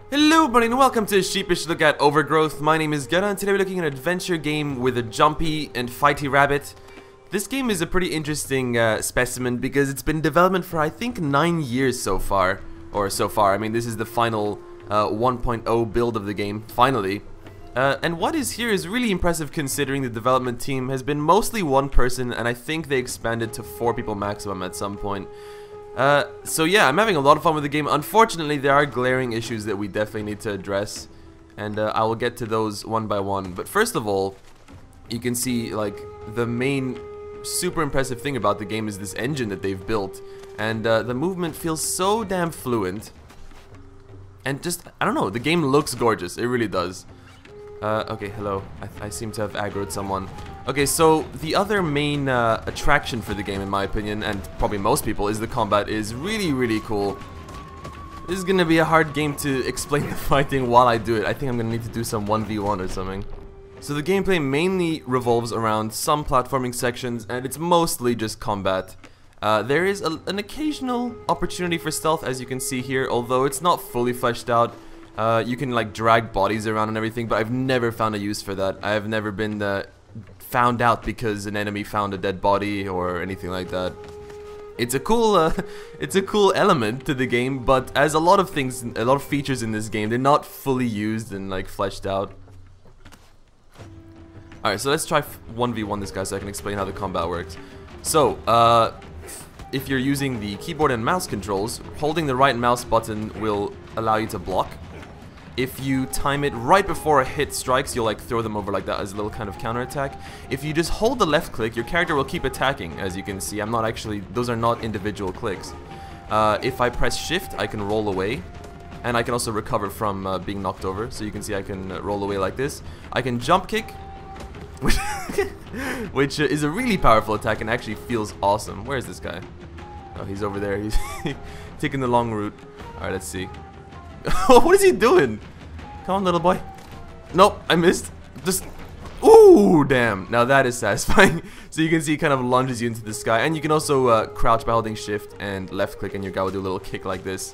Hello everybody and welcome to Sheepish Look at Overgrowth. My name is Gunna and today we're looking at an adventure game with a jumpy and fighty rabbit. This game is a pretty interesting specimen because it's been in development for I think 9 years so far. I mean, this is the final 1.0 build of the game, finally. And what is here is really impressive considering the development team has been mostly one person and I think they expanded to 4 people maximum at some point. So yeah, I'm having a lot of fun with the game. Unfortunately, there are glaring issues that we definitely need to address, and I will get to those one by one. But first of all, you can see like the main super impressive thing about the game is this engine that they've built, and the movement feels so damn fluent. And just, I don't know, the game looks gorgeous, it really does. Okay, hello. I seem to have aggroed someone. Okay, so the other main attraction for the game, in my opinion, and probably most people, is the combat is really cool. This is gonna be a hard game to explain the fighting while I do it. I think I'm gonna need to do some 1v1 or something. So the gameplay mainly revolves around some platforming sections, and it's mostly just combat. There is an occasional opportunity for stealth, as you can see here, although it's not fully fleshed out. You can like drag bodies around and everything, but I've never found a use for that. I have never been found out because an enemy found a dead body or anything like that. It's a cool element to the game, but as a lot of things, a lot of features in this game, they're not fully used and like fleshed out. Alright, so let's try 1v1 this guy so I can explain how the combat works. So, if you're using the keyboard and mouse controls, holding the right mouse button will allow you to block. If you time it right before a hit strikes, you'll like throw them over like that as a little kind of counterattack. If you just hold the left click, your character will keep attacking. As you can see, those are not individual clicks. If I press shift, I can roll away. And I can also recover from being knocked over. So you can see I can roll away like this. I can jump kick, which is a really powerful attack and actually feels awesome. Where is this guy? Oh, he's over there. He's taking the long route. Alright, let's see. What is he doing? Come on, little boy. Nope, I missed. Just, ooh, damn. Now that is satisfying. So you can see he kind of lunges you into the sky. And you can also crouch by holding shift and left click and your guy will do a little kick like this.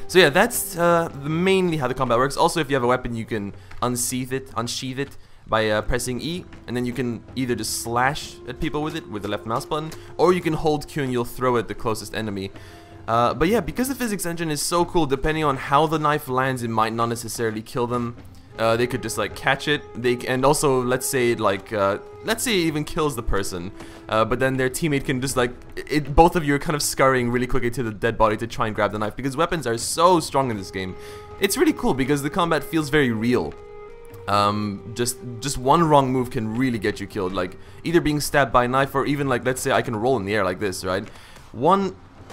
So yeah, that's mainly how the combat works. Also, if you have a weapon, you can unsheath it by pressing E, and then you can either just slash at people with it with the left mouse button, or you can hold Q and you'll throw at the closest enemy. But yeah, because the physics engine is so cool, depending on how the knife lands, it might not necessarily kill them. They could just like catch it. And also, let's say it even kills the person, but then their teammate can just like both of you are kind of scurrying really quickly to the dead body to try and grab the knife, because weapons are so strong in this game. It's really cool because the combat feels very real. Just one wrong move can really get you killed, like either being stabbed by a knife or even like, let's say I can roll in the air like this, right?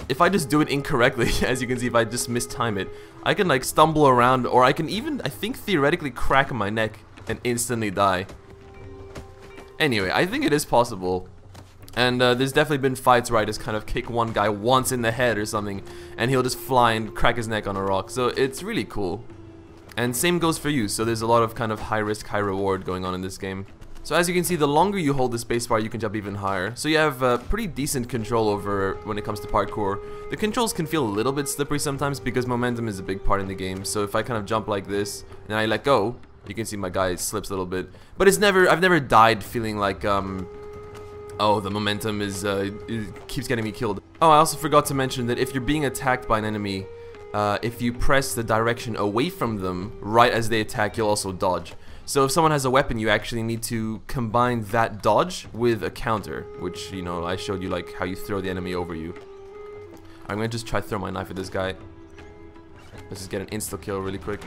If I just do it incorrectly, as you can see, if I just mistime it, I can like stumble around, or I can even, I think, theoretically crack my neck and instantly die. Anyway, I think it is possible. And there's definitely been fights where I just kind of kick one guy once in the head or something, and he'll just fly and crack his neck on a rock. So it's really cool. And same goes for you, so there's a lot of kind of high risk, high reward going on in this game. So as you can see, the longer you hold the spacebar, you can jump even higher. So you have pretty decent control over when it comes to parkour. The controls can feel a little bit slippery sometimes because momentum is a big part in the game. So if I kind of jump like this and I let go, you can see my guy slips a little bit. But I've never died feeling like oh, the momentum it keeps getting me killed. Oh, I also forgot to mention that if you're being attacked by an enemy, if you press the direction away from them right as they attack, you'll also dodge. So if someone has a weapon, you actually need to combine that dodge with a counter, which, you know, I showed you like how you throw the enemy over you. I'm gonna just try to throw my knife at this guy. Let's just get an insta kill really quick.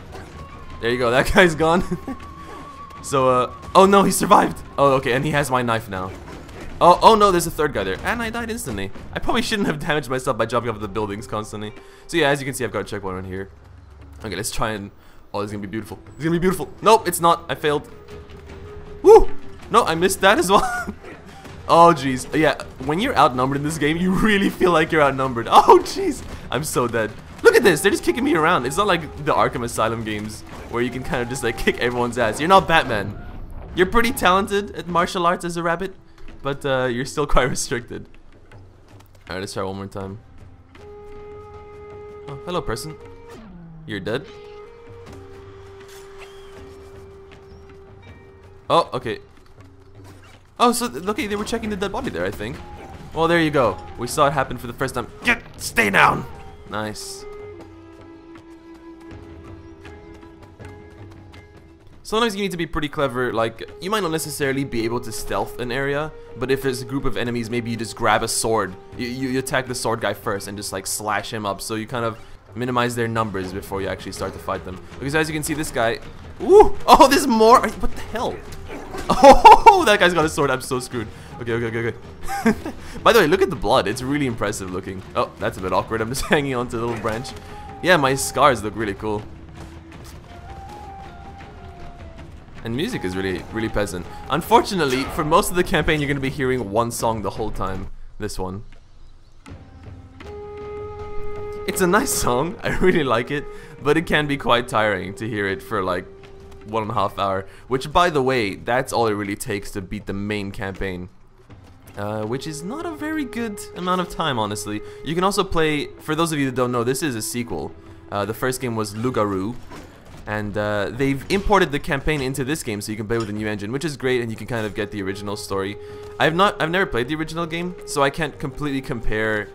There you go, that guy's gone. So oh no, he survived. Oh, okay, and he has my knife now. Oh no, there's a third guy there, and I died instantly. I probably shouldn't have damaged myself by jumping off the buildings constantly. So yeah, as you can see, I've got a checkpoint right here. Okay, let's try and, oh, this is gonna be beautiful. It's gonna be beautiful. Nope, it's not. I failed. Woo! No, I missed that as well. Oh, jeez. Yeah, when you're outnumbered in this game, you really feel like you're outnumbered. Oh, jeez. I'm so dead. Look at this. They're just kicking me around. It's not like the Arkham Asylum games where you can kind of just like kick everyone's ass. You're not Batman. You're pretty talented at martial arts as a rabbit, but you're still quite restricted. Alright, let's try one more time. Oh, hello, person. You're dead. Oh, okay. Oh, so, okay, they were checking the dead body there, I think. Well, there you go. We saw it happen for the first time. Stay down! Nice. Sometimes you need to be pretty clever, like, you might not necessarily be able to stealth an area, but if there's a group of enemies, maybe you just grab a sword. You attack the sword guy first and just, like, slash him up, so you kind of minimize their numbers before you actually start to fight them. Because as you can see, this guy... Ooh! Oh, there's more! What the hell? Oh, that guy's got a sword. I'm so screwed. Okay. By the way, look at the blood. It's really impressive looking. Oh, that's a bit awkward. I'm just hanging onto a little branch. Yeah, my scars look really cool. And music is really pleasant. Unfortunately, for most of the campaign, you're going to be hearing one song the whole time. This one. It's a nice song. I really like it. But it can be quite tiring to hear it for like 1.5 hours. Which, by the way, that's all it really takes to beat the main campaign. Which is not a very good amount of time, honestly. You can also play, for those of you that don't know, this is a sequel. The first game was Lugaru. And they've imported the campaign into this game so you can play with a new engine, which is great, and you can kind of get the original story. I've never played the original game, so I can't completely compare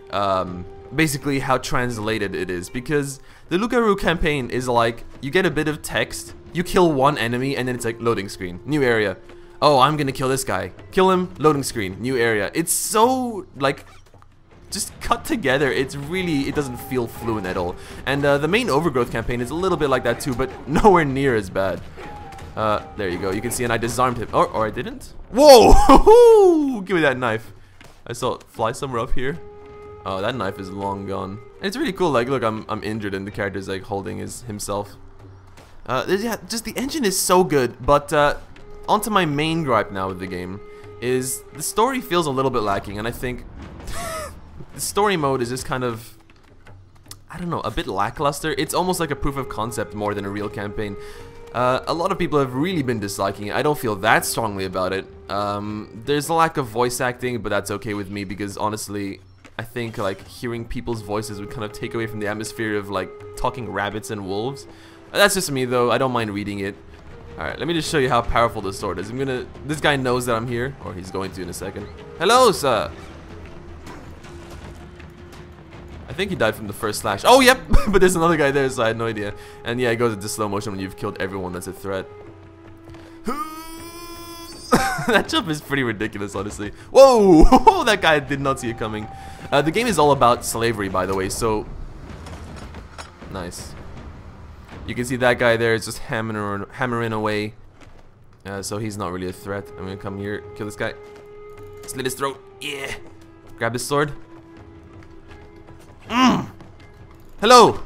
basically how translated it is, because the Lugaru campaign is like, you get a bit of text, you kill one enemy, and then it's like loading screen, new area. Oh, I'm gonna kill this guy. Kill him, loading screen, new area. It's so, like, just cut together. It's really, it doesn't feel fluent at all. And the main Overgrowth campaign is a little bit like that too, but nowhere near as bad. There you go. You can see, and I disarmed him. Or I didn't? Whoa! Give me that knife. I saw it fly somewhere up here. Oh, that knife is long gone. And it's really cool. Like, look, I'm injured, and the character's like holding himself. Yeah, just the engine is so good. But onto my main gripe now with the game is the story feels a little bit lacking, and I think the story mode is just kind of, I don't know, a bit lackluster. It's almost like a proof of concept more than a real campaign. A lot of people have really been disliking it. I don't feel that strongly about it. There's a lack of voice acting, but that's okay with me because honestly, I think like hearing people's voices would kind of take away from the atmosphere of like talking rabbits and wolves. That's just me though. I don't mind reading it. Alright, let me just show you how powerful this sword is. This guy knows that I'm here, or he's going to in a second. Hello, sir! I think he died from the first slash. Oh, yep! But there's another guy there, so I had no idea. And yeah, it goes into slow motion when you've killed everyone that's a threat. That jump is pretty ridiculous, honestly. Whoa! That guy did not see it coming. The game is all about slavery, by the way, so... Nice. You can see that guy there is just hammering away. So he's not really a threat. I'm gonna come here, kill this guy. Slit his throat. Yeah! Grab his sword. Hello!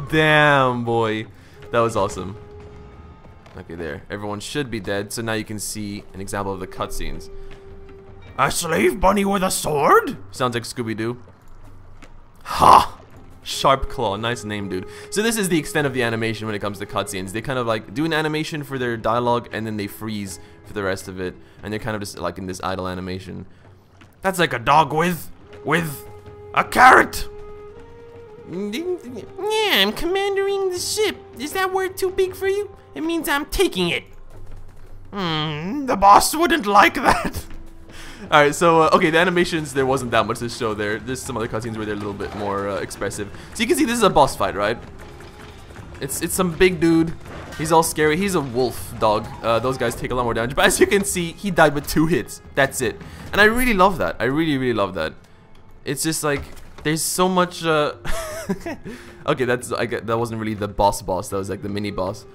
Damn, boy. That was awesome. Okay, there. Everyone should be dead, so now you can see an example of the cutscenes. A slave bunny with a sword? Sounds like Scooby-Doo. Ha! Sharp Claw. Nice name, dude. So this is the extent of the animation when it comes to cutscenes. They kind of like do an animation for their dialogue, and then they freeze for the rest of it. And they're kind of just like in this idle animation. That's like a dog with a carrot! Yeah, I'm commanding the ship. Is that word too big for you? It means I'm taking it. The boss wouldn't like that. Alright, so, okay, the animations, there wasn't that much to show there. There's some other cutscenes where they're a little bit more expressive. So you can see this is a boss fight, right? It's some big dude. He's all scary. He's a wolf dog. Those guys take a lot more damage. But as you can see, he died with 2 hits. That's it. And I really love that. I really love that. It's just like, there's so much, okay, that wasn't really the boss. That was like the mini boss.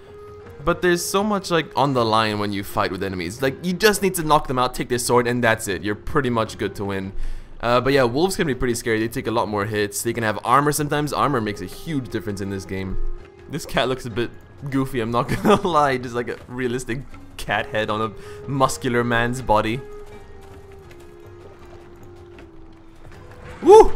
But there's so much like on the line when you fight with enemies. Like, you just need to knock them out, take their sword, and that's it. You're pretty much good to win. But yeah, wolves can be pretty scary. They take a lot more hits. They can have armor sometimes. Armor makes a huge difference in this game. This cat looks a bit goofy, I'm not gonna lie. Just like a realistic cat head on a muscular man's body. Woo!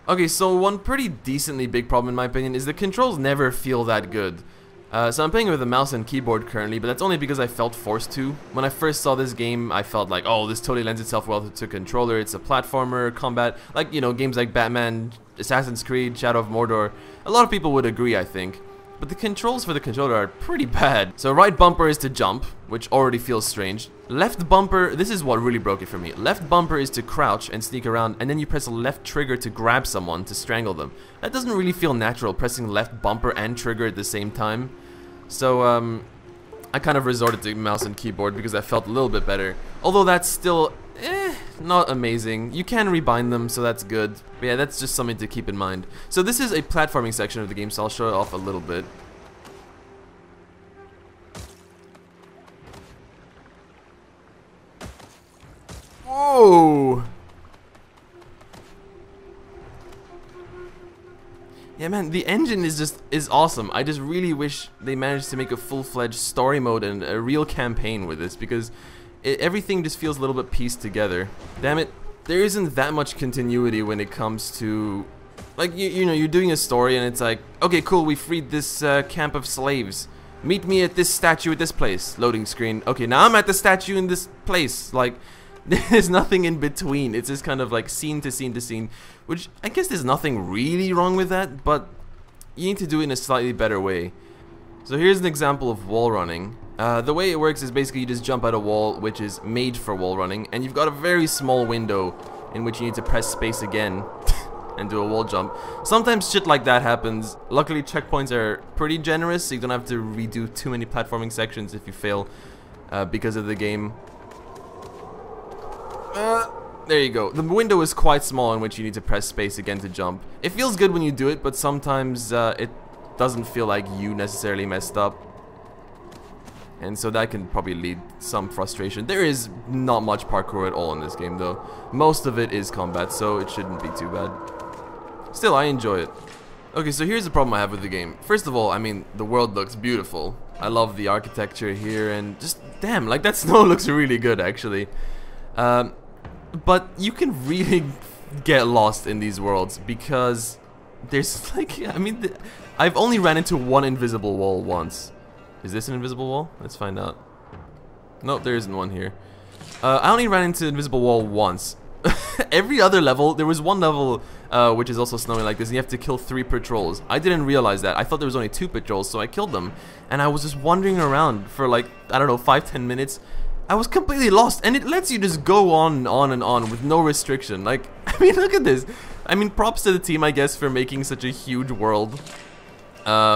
Okay, so one pretty decently big problem in my opinion is the controls never feel that good. So I'm playing with a mouse and keyboard currently, but that's only because I felt forced to. When I first saw this game, I felt like, oh, this totally lends itself well to controller. It's a platformer, combat, like, you know, games like Batman, Assassin's Creed, Shadow of Mordor. A lot of people would agree, I think. But the controls for the controller are pretty bad. So right bumper is to jump, which already feels strange. Left bumper, this is what really broke it for me. Left bumper is to crouch and sneak around, and then you press the left trigger to grab someone, to strangle them. That doesn't really feel natural, pressing left bumper and trigger at the same time. So, I kind of resorted to mouse and keyboard because I felt a little bit better. Although that's still, not amazing. You can rebind them, so that's good. But yeah, that's just something to keep in mind. So this is a platforming section of the game, so I'll show it off a little bit. Whoa! Yeah, man, the engine is awesome. I just really wish they managed to make a full-fledged story mode and a real campaign with this, because everything just feels a little bit pieced together. Damn it, there isn't that much continuity when it comes to, like, you know, you're doing a story and it's like, okay, cool, we freed this camp of slaves. Meet me at this statue at this place. Loading screen. Okay, now I'm at the statue in this place. Like, there's nothing in between. It's just kind of like scene to scene to scene, which I guess there's nothing really wrong with that, but you need to do it in a slightly better way. So here's an example of wall running. The way it works is basically you just jump at a wall which is made for wall running, and you've got a very small window in which you need to press space again and do a wall jump. Sometimes shit like that happens. Luckily checkpoints are pretty generous, so you don't have to redo too many platforming sections if you fail because of the game. There you go. The window is quite small in which you need to press space again to jump. It feels good when you do it, but sometimes it doesn't feel like you necessarily messed up. And so that can probably lead some frustration. There is not much parkour at all in this game though. Most of it is combat, so it shouldn't be too bad. Still, I enjoy it. Okay, so here's the problem I have with the game. First of all, I mean, the world looks beautiful. I love the architecture here, and just, damn, like that snow looks really good actually. But you can really get lost in these worlds because there's like, I mean, I've only ran into one invisible wall once. Is this an invisible wall? Let's find out. Nope, there isn't one here. I only ran into an invisible wall once. Every other level, there was one level which is also snowing like this, and you have to kill 3 patrols. I didn't realize that. I thought there was only 2 patrols, so I killed them. And I was just wandering around for like, I don't know, 5-10 minutes. I was completely lost, and it lets you just go on and on with no restriction. Like, I mean, look at this. I mean, props to the team, I guess, for making such a huge world.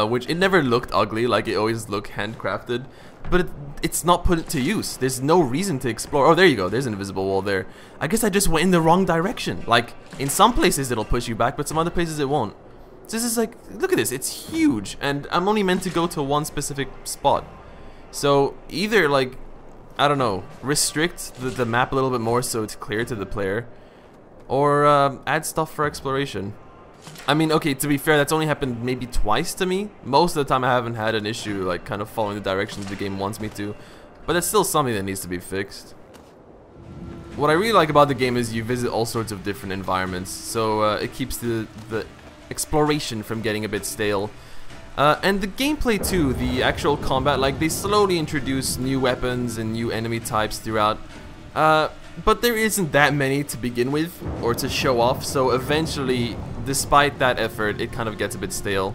Which it never looked ugly, like it always looked handcrafted. But it's not put to use. There's no reason to explore. Oh, there you go. There's an invisible wall there. I guess I just went in the wrong direction. Like, in some places it'll push you back, but some other places it won't. So this is like, look at this. It's huge, and I'm only meant to go to one specific spot. So either, like, I don't know, restrict the map a little bit more so it's clear to the player, or add stuff for exploration. I mean, okay, to be fair, that's only happened maybe twice to me. Most of the time I haven't had an issue, like, kind of following the directions the game wants me to. But that's still something that needs to be fixed. What I really like about the game is you visit all sorts of different environments, so it keeps the exploration from getting a bit stale. And the gameplay too, the actual combat, like, they slowly introduce new weapons and new enemy types throughout. But there isn't that many to begin with, or to show off, so eventually, despite that effort, it kind of gets a bit stale.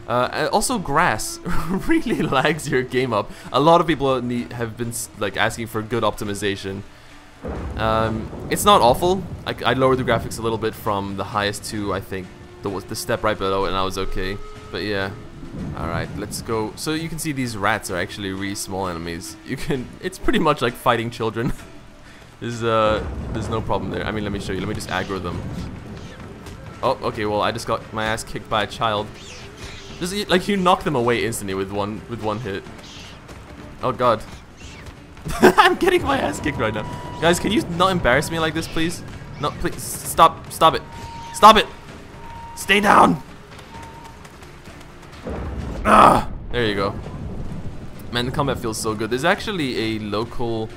Also, grass really lags your game up. A lot of people have been like asking for good optimization. It's not awful. I lowered the graphics a little bit from the highest to, I think, the step right below, and I was okay. But yeah. Alright, let's go. So you can see these rats are actually really small enemies. It's pretty much like fighting children. There's no problem there. I mean, let me show you. Let me just aggro them. Oh, okay. Well, I just got my ass kicked by a child. Just like you knock them away instantly with one hit. Oh God. I'm getting my ass kicked right now. Guys, can you not embarrass me like this, please? No, please stop it. Stop it. Stay down. Ah, there you go. Man, the combat feels so good. There's actually a local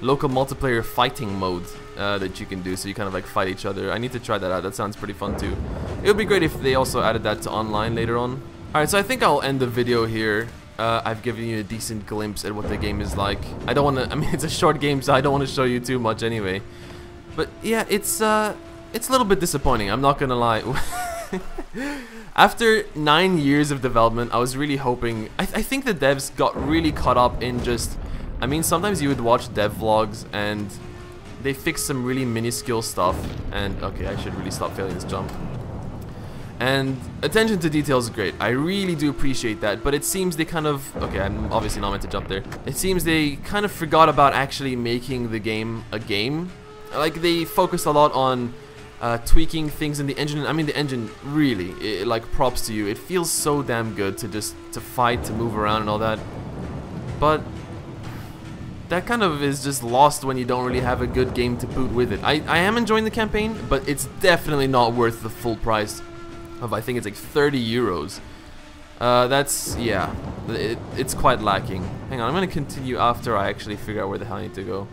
multiplayer fighting mode that you can do, so you kind of like fight each other. I need to try that out. That sounds pretty fun too. It would be great if they also added that to online later on. Alright, so I think I'll end the video here. I've given you a decent glimpse at what the game is like. I don't want to, I mean, it's a short game, so I don't want to show you too much anyway. But yeah, it's a little bit disappointing, I'm not gonna lie. After 9 years of development, I was really hoping, I think the devs got really caught up in just, I mean, sometimes you would watch dev vlogs and they fix some really minuscule stuff, and okay, I should really stop failing this jump. And attention to detail is great. I really do appreciate that, but it seems they kind of... Okay, I'm obviously not meant to jump there. It seems they kind of forgot about actually making the game a game. Like, they focused a lot on tweaking things in the engine. I mean, the engine really, like, props to you. It feels so damn good to just to fight, to move around and all that. But that kind of is just lost when you don't really have a good game to boot with it. I am enjoying the campaign, but it's definitely not worth the full price of, I think it's like 30 euros. That's, yeah, it's quite lacking. Hang on, I'm gonna continue after I actually figure out where the hell I need to go.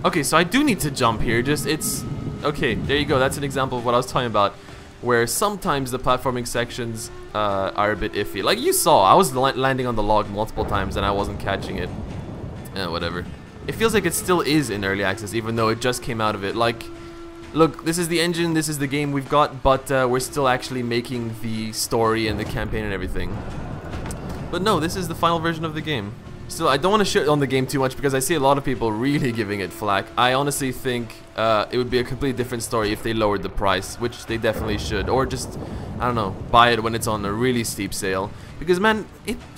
Okay, so I do need to jump here, just it's... Okay, there you go, that's an example of what I was talking about, where sometimes the platforming sections are a bit iffy. Like you saw, I was landing on the log multiple times and I wasn't catching it. Whatever. It feels like it still is in early access, even though it just came out of it. Like, look, this is the engine, this is the game we've got, but we're still actually making the story and the campaign and everything. But no, this is the final version of the game. Still, I don't want to shit on the game too much because I see a lot of people really giving it flack. I honestly think it would be a completely different story if they lowered the price, which they definitely should. Or just, I don't know, buy it when it's on a really steep sale. Because, man,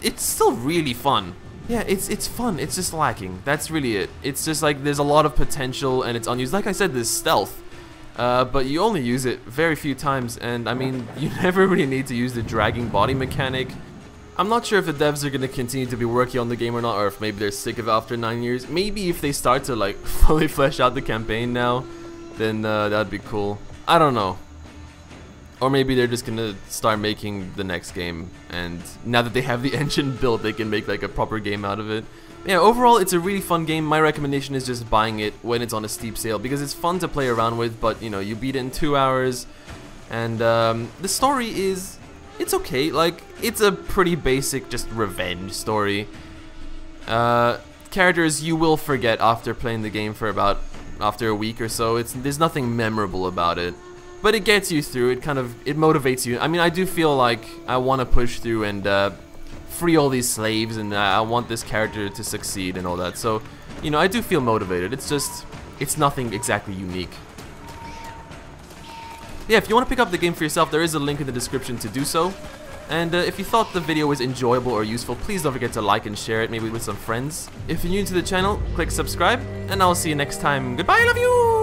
it's still really fun. Yeah, it's fun, it's just lacking. That's really it. It's just like there's a lot of potential and it's unused. Like I said, there's stealth. But you only use it very few times, and I mean, you never really need to use the dragging body mechanic. I'm not sure if the devs are going to continue to be working on the game or not, or if maybe they're sick of it after 9 years. Maybe if they start to like fully flesh out the campaign now, then that'd be cool. I don't know. Or maybe they're just gonna start making the next game, and now that they have the engine built, they can make like a proper game out of it. Yeah, overall, it's a really fun game. My recommendation is just buying it when it's on a steep sale, because it's fun to play around with, but you know, you beat it in 2 hours, and the story is, it's okay. Like, it's a pretty basic, just revenge story. Characters you will forget after playing the game for after a week or so. There's nothing memorable about it. But it gets you through, it motivates you. I mean, I do feel like I want to push through and free all these slaves, and I want this character to succeed and all that. So, you know, I do feel motivated. It's just, it's nothing exactly unique. Yeah, if you want to pick up the game for yourself, there is a link in the description to do so. And if you thought the video was enjoyable or useful, please don't forget to like and share it, maybe with some friends. If you're new to the channel, click subscribe, and I'll see you next time. Goodbye, I love you!